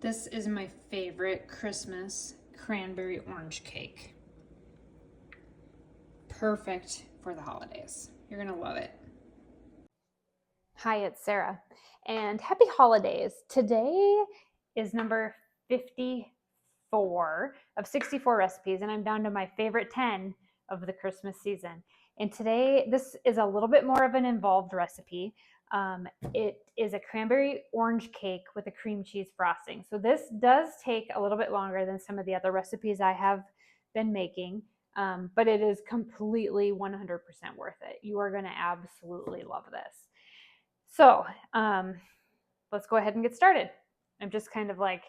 This is my favorite Christmas cranberry orange cake. Perfect for the holidays. You're gonna love it. Hi, it's Sarah, and happy holidays. Today is number 54 of 64 recipes, and I'm down to my favorite 10 of the Christmas season. And today, this is a little bit more of an involved recipe. It is a cranberry orange cake with a cream cheese frosting. So this does take a little bit longer than some of the other recipes I have been making, but it is completely 100% worth it. You are going to absolutely love this. So let's go ahead and get started. I'm just kind of like,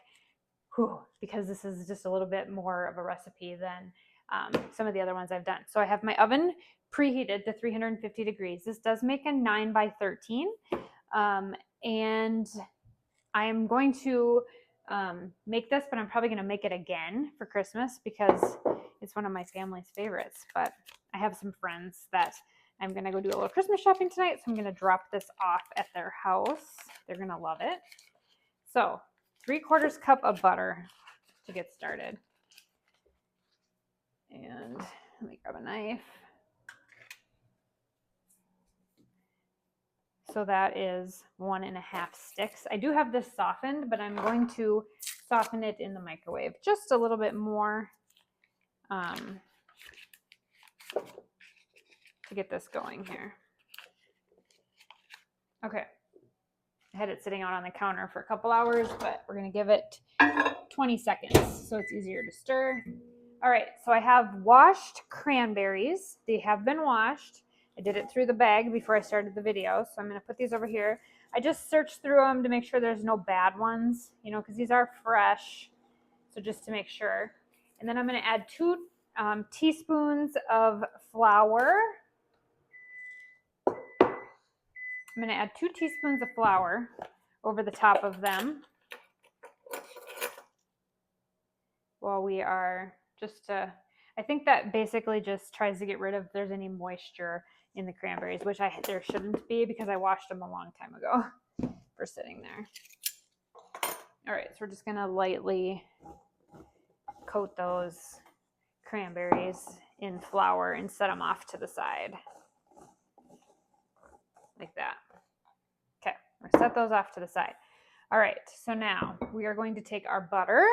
whew, because this is just a little bit more of a recipe than some of the other ones I've done. So I have my oven preheated to 350 degrees. This does make a 9 by 13. And I am going to make this, but I'm probably going to make it again for Christmas because it's one of my family's favorites. But I have some friends that I'm going to go do a little Christmas shopping tonight, so I'm going to drop this off at their house. They're going to love it. So 3/4 cup of butter to get started. And let me grab a knife. So that is 1.5 sticks. I do have this softened, but I'm going to soften it in the microwave just a little bit more to get this going here. Okay. I had it sitting out on the counter for a couple hours, but we're going to give it 20 seconds so it's easier to stir. All right, so I have washed cranberries. They have been washed. I did it through the bag before I started the video, so I'm going to put these over here. I just searched through them to make sure there's no bad ones, you know, because these are fresh, so just to make sure. And then I'm going to add 2 teaspoons of flour. I'm going to add 2 teaspoons of flour over the top of them while we are just, I think that basically just tries to get rid of if there's any moisture in the cranberries, which there shouldn't be because I washed them a long time ago for sitting there. All right, so we're just going to lightly coat those cranberries in flour and set them off to the side like that. Okay, we're gonna set those off to the side. All right, so now we are going to take our butter.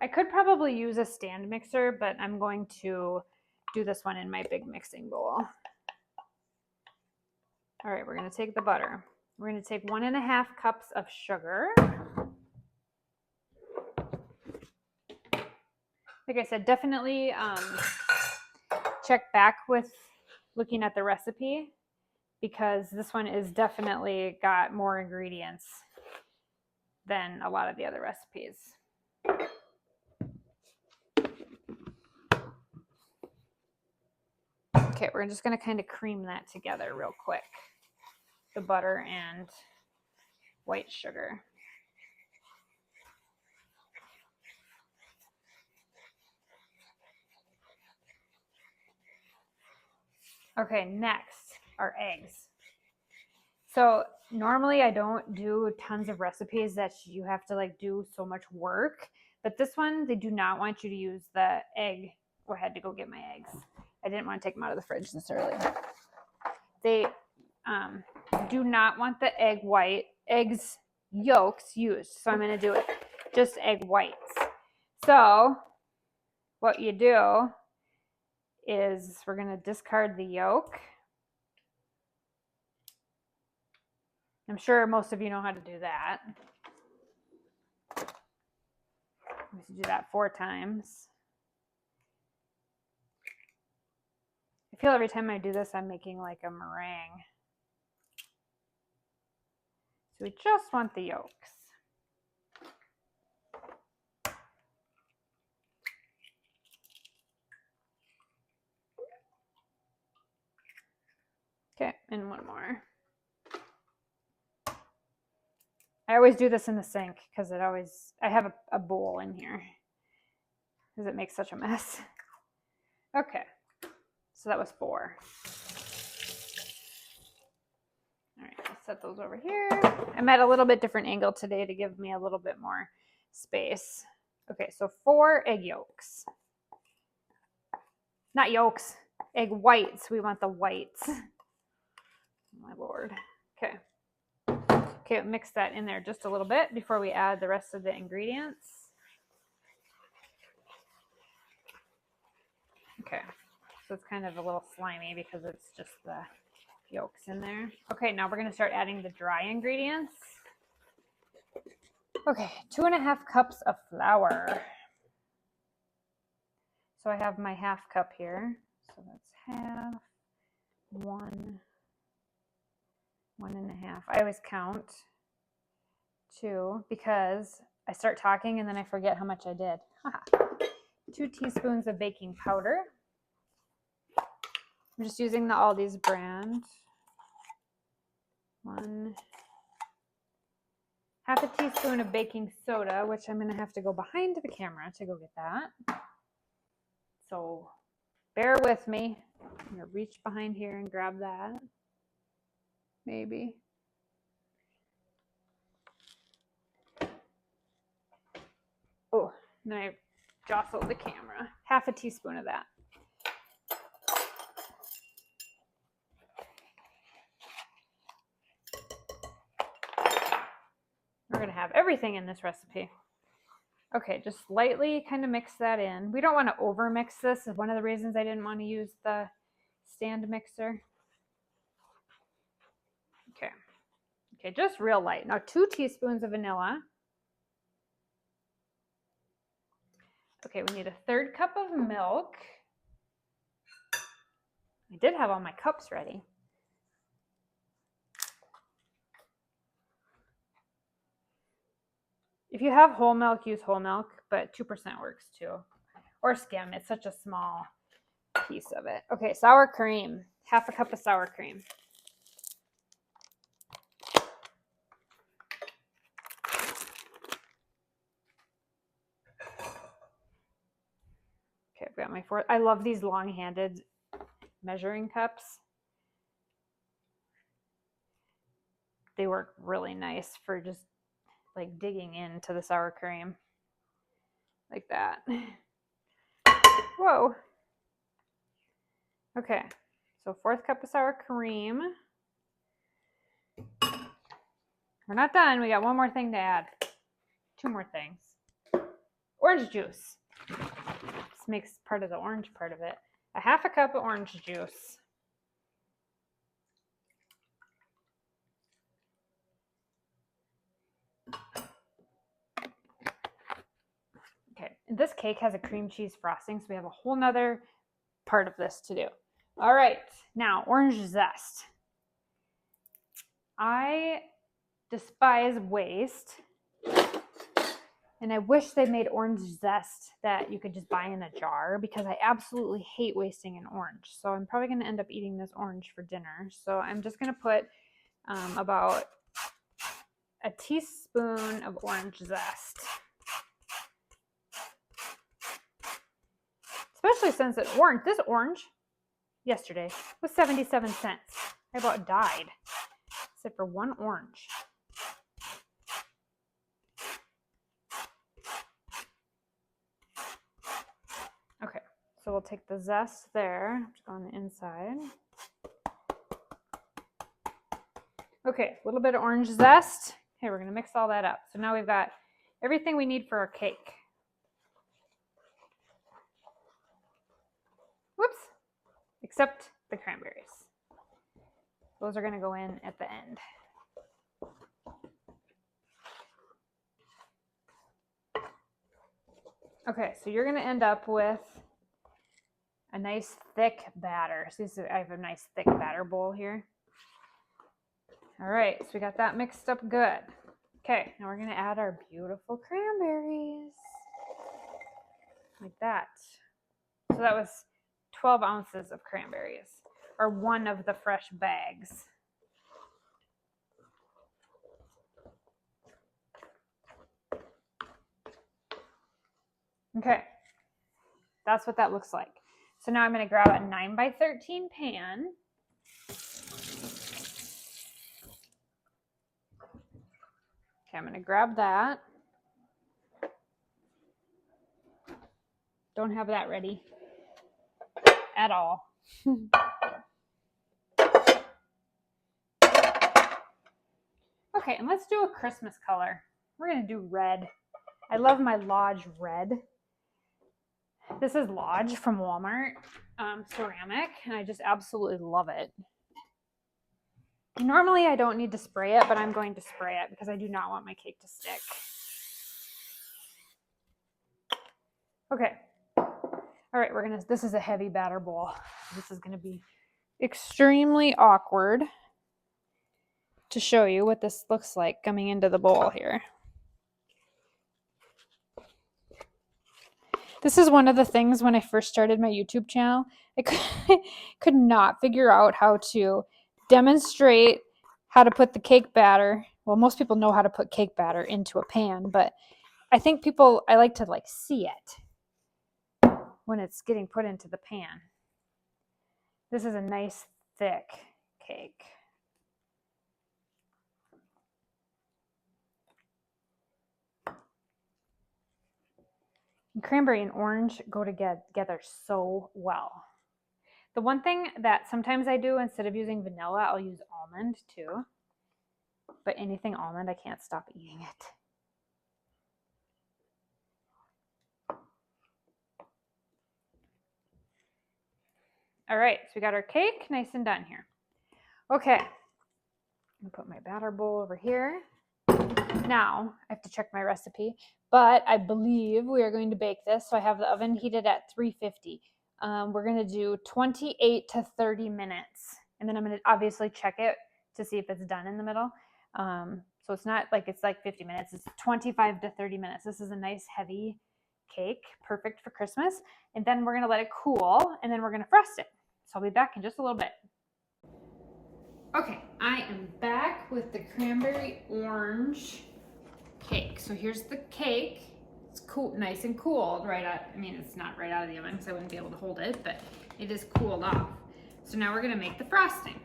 I could probably use a stand mixer, but I'm going to do this one in my big mixing bowl. All right, we're going to take the butter. We're going to take 1.5 cups of sugar. Like I said, definitely check back with looking at the recipe because this one is definitely got more ingredients than a lot of the other recipes. Okay, we're just going to kind of cream that together real quick. The butter and white sugar. Okay, next are eggs. So normally I don't do tons of recipes that you have to like do so much work, but this one they do not want you to use the egg. Oh, I had to go get my eggs. I didn't want to take them out of the fridge this early. They do not want the eggs yolks used. So I'm going to do it just egg whites. So what you do is we're going to discard the yolk. I'm sure most of you know how to do that. We should do that 4 times. I feel every time I do this, I'm making like a meringue. So we just want the yolks. Okay, and one more. I always do this in the sink because I have a bowl in here because it makes such a mess. Okay, so that was 4. All right, set those over here. I'm at a little bit different angle today to give me a little bit more space. Okay, so 4 egg yolks. Not yolks, egg whites. We want the whites. Oh my Lord. Okay. Okay, mix that in there just a little bit before we add the rest of the ingredients. Okay, so it's kind of a little slimy because it's just the yolks in there. Okay, now we're going to start adding the dry ingredients. Okay, 2.5 cups of flour. So I have my half cup here. So that's half, 1, 1.5. I always count 2 because I start talking and then I forget how much I did. 2 teaspoons of baking powder. I'm just using the Aldi's brand. 1, half a teaspoon of baking soda, which I'm going to have to go behind the camera to go get that. So bear with me. I'm going to reach behind here and grab that. Maybe. Oh, and then I jostled the camera. Half a teaspoon of that. We're going to have everything in this recipe. Okay, just lightly kind of mix that in. We don't want to over mix this. Is one of the reasons I didn't want to use the stand mixer. Okay. Okay, just real light. Now 2 teaspoons of vanilla. Okay, we need a 1/3 cup of milk. I did have all my cups ready. If you have whole milk, use whole milk, but 2% works too. Or skim, it's such a small piece of it. Okay, sour cream, half a cup of sour cream. Okay, I've got my 4. I love these long-handed measuring cups. They work really nice for just like digging into the sour cream like that. Whoa. Okay, so 1/4 cup of sour cream. We're not done. We got one more thing to add. 2 more things. Orange juice. This makes part of the orange part of it. A half a cup of orange juice. Okay, this cake has a cream cheese frosting, so we have a whole nother part of this to do. All right, now orange zest. I despise waste, and I wish they made orange zest that you could just buy in a jar because I absolutely hate wasting an orange. So I'm probably going to end up eating this orange for dinner. So I'm just going to put about a teaspoon of orange zest. Especially since this orange yesterday was 77 cents. I about died. Except for one orange. Okay, so we'll take the zest there, just on the inside. Okay, a little bit of orange zest. Okay, we're gonna mix all that up. So now we've got everything we need for our cake. Whoops, except the cranberries. Those are gonna go in at the end. Okay, so you're gonna end up with a nice thick batter. So I have a nice thick batter bowl here. All right, so we got that mixed up good. Okay, now we're gonna add our beautiful cranberries. Like that. So that was 12 ounces of cranberries, or one of the fresh bags. Okay, that's what that looks like. So now I'm going to grab a 9 by 13 pan. Okay, I'm gonna grab that. Don't have that ready at all. Okay, and let's do a Christmas color. We're gonna do red. I love my Lodge red. This is Lodge from Walmart, ceramic, and I just absolutely love it. Normally I don't need to spray it, but I'm going to spray it because I do not want my cake to stick. Okay. All right, this is a heavy batter bowl. This is gonna be extremely awkward to show you what this looks like coming into the bowl here. This is one of the things when I first started my YouTube channel, I could not figure out how to demonstrate how to put the cake batter. Well, most people know how to put cake batter into a pan, but I think I like to see it when it's getting put into the pan. This is a nice thick cake. Cranberry and orange go together so well. The one thing that sometimes I do, instead of using vanilla, I'll use almond too. But anything almond, I can't stop eating it. All right, so we got our cake nice and done here. Okay, I'm gonna put my batter bowl over here. Now, I have to check my recipe, but I believe we are going to bake this. So I have the oven heated at 350. We're going to do 28 to 30 minutes. And then I'm going to obviously check it to see if it's done in the middle. So it's not like it's like 50 minutes. It's 25 to 30 minutes. This is a nice heavy cake, perfect for Christmas. And then we're going to let it cool, and then we're going to frost it. So I'll be back in just a little bit. Okay, I am back with the cranberry orange cake. So here's the cake. It's cool, nice and cooled right out. I mean, it's not right out of the oven because I wouldn't be able to hold it, but it is cooled off. So now we're gonna make the frosting.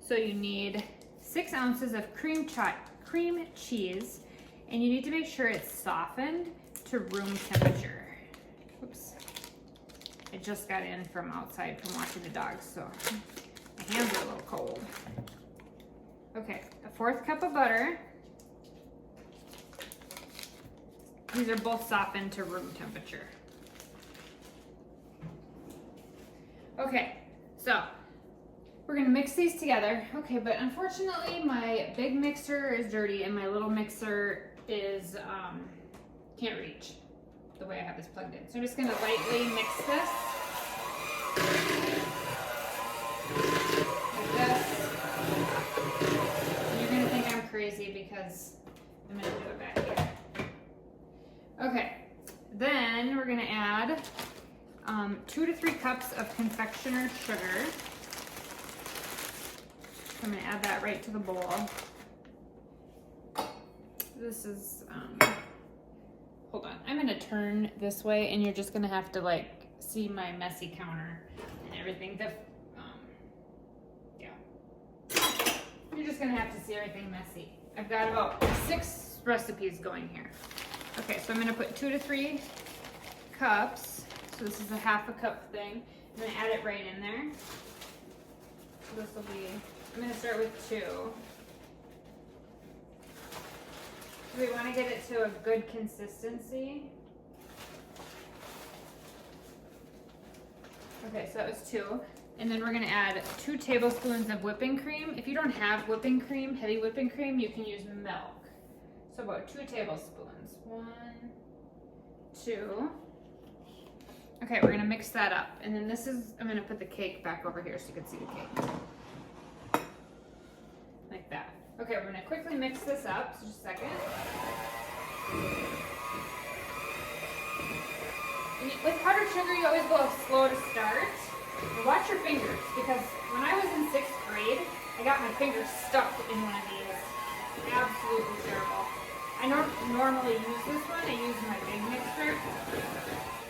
So you need 6 ounces of cream cheese, and you need to make sure it's softened to room temperature. Oops. I just got in from outside from walking the dogs, so my hands are a little cold. Okay, a 1/4 cup of butter. These are both softened to room temperature. Okay, so we're gonna mix these together. Okay, but unfortunately my big mixer is dirty and my little mixer is, can't reach the way I have this plugged in. So I'm just gonna lightly mix this. Like this. And you're gonna think I'm crazy because I'm gonna do it back here. Okay, then we're gonna add 2 to 3 cups of confectioner sugar. I'm gonna add that right to the bowl. This is, hold on, I'm gonna turn this way and you're just gonna have to see my messy counter and everything. Yeah. You're just gonna have to see everything messy. I've got about 6 recipes going here. Okay, so I'm gonna put 2 to 3 cups. So this is a 1/2 cup thing. I'm gonna add it right in there. So this will be, I'm gonna start with 2. So we wanna get it to a good consistency. Okay, so that was 2. And then we're gonna add 2 tablespoons of whipping cream. If you don't have whipping cream, heavy whipping cream, you can use milk. So about 2 tablespoons. 1, 2. Okay, we're gonna mix that up. And then I'm gonna put the cake back over here so you can see the cake. Like that. Okay, we're gonna quickly mix this up, so just a second. And with powdered sugar, you always go slow to start. And watch your fingers, because when I was in 6th grade, I got my fingers stuck in one of these. Absolutely terrible. I don't normally use this one, I use my big mixer,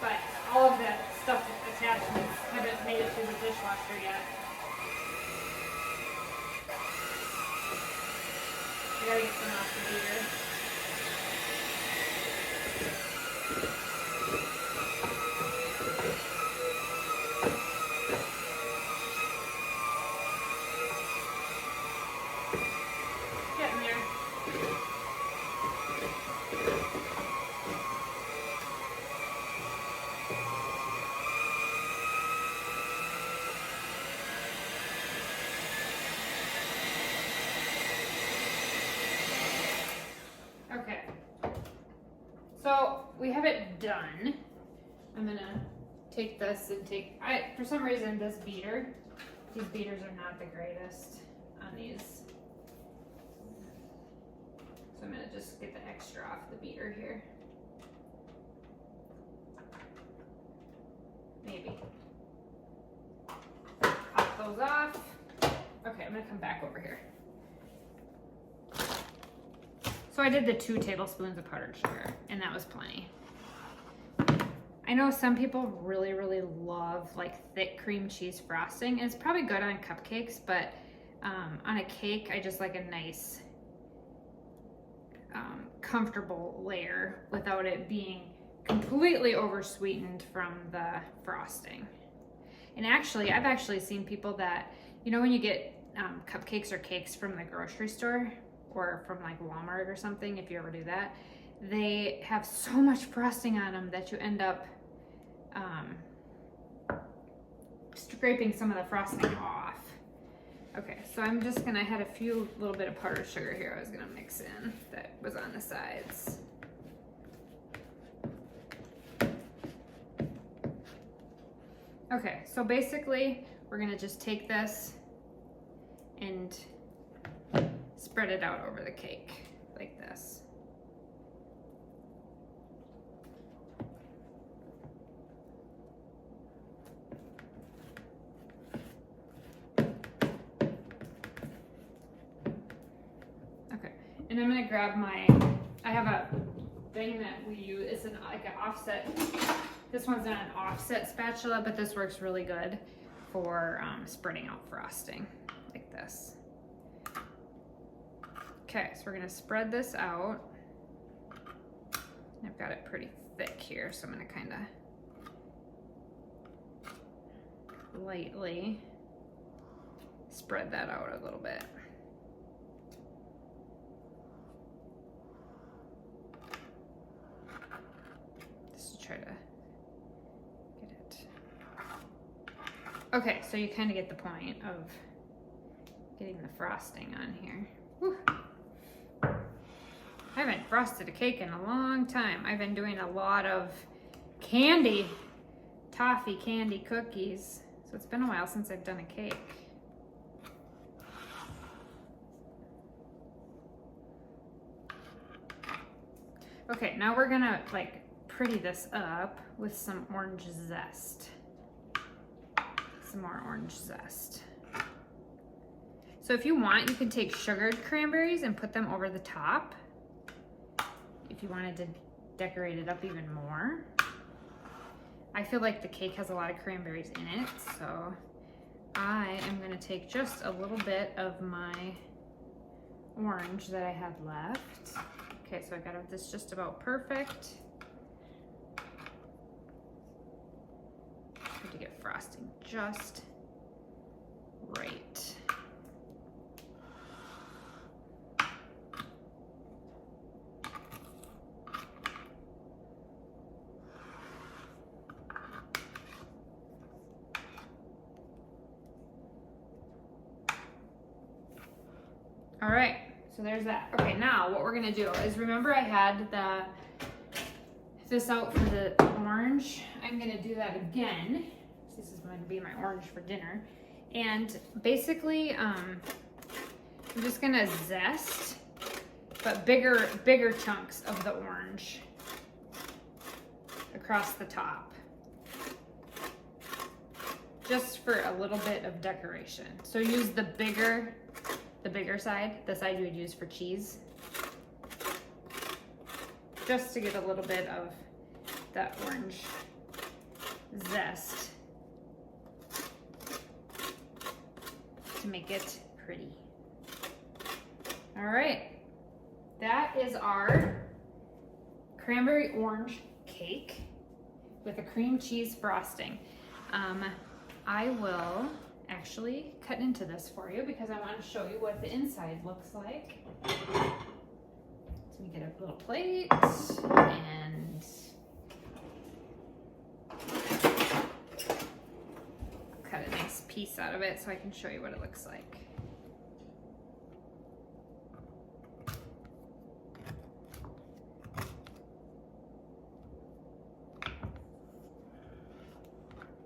but all of that stuff attachments haven't made it through the dishwasher yet. I gotta get some off the heater. Getting there. Okay, so we have it done. I'm gonna take this and for some reason these beaters are not the greatest on these. So I'm gonna just get the extra off the beater here. Maybe. Pop those off. Okay, I'm gonna come back over here. So I did the 2 tablespoons of powdered sugar, and that was plenty. I know some people really, really love like thick cream cheese frosting. And it's probably good on cupcakes, but on a cake, I just like a nice, comfortable layer without it being completely oversweetened from the frosting. And actually, I've actually seen people that, you know, when you get cupcakes or cakes from the grocery store, or from like Walmart or something, if you ever do that, they have so much frosting on them that you end up scraping some of the frosting off. Okay, so I'm just gonna, I had a little bit of powdered sugar here I was gonna mix in that was on the sides. Okay, so basically we're gonna just take this and spread it out over the cake like this. Okay, and I'm gonna grab I have a thing that we use, it's like an offset, this one's not an offset spatula, but this works really good for spreading out frosting like this. Okay, so we're gonna spread this out. I've got it pretty thick here, so I'm gonna kind of lightly spread that out a little bit. Just to try to get it. Okay, so you kind of get the point of getting the frosting on here. Whew. I haven't frosted a cake in a long time. I've been doing a lot of candy, toffee candy cookies. So it's been a while since I've done a cake. Okay, now we're gonna like pretty this up with some orange zest. Some more orange zest. So if you want, you can take sugared cranberries and put them over the top if you wanted to decorate it up even more. I feel like the cake has a lot of cranberries in it, so I am gonna take just a little bit of my orange that I have left. Okay, so I got this just about perfect. Good to get frosting just right. All right, so there's that. Okay, now what we're gonna do is, remember I had this out for the orange. I'm gonna do that again. This is going to be my orange for dinner. And basically, I'm just gonna zest, but bigger chunks of the orange across the top. Just for a little bit of decoration. So use the bigger side, the side you would use for cheese, just to get a little bit of that orange zest to make it pretty. All right, that is our cranberry orange cake with a cream cheese frosting. I will actually cut into this for you because I want to show you what the inside looks like. So we get a little plate and cut a nice piece out of it so I can show you what it looks like.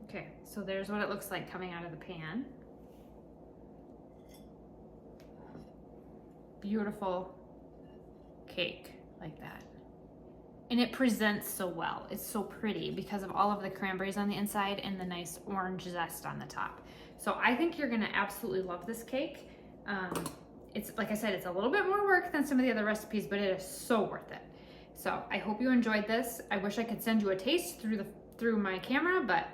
Okay, so there's what it looks like coming out of the pan. Beautiful cake like that. And it presents so well. It's so pretty because of all of the cranberries on the inside and the nice orange zest on the top. So I think you're gonna absolutely love this cake. It's, like I said, it's a little bit more work than some of the other recipes, but it is so worth it. So I hope you enjoyed this. I wish I could send you a taste through my camera, but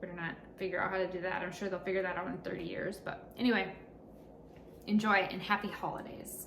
we're not figure out how to do that. I'm sure they'll figure that out in 30 years. But anyway, enjoy and happy holidays.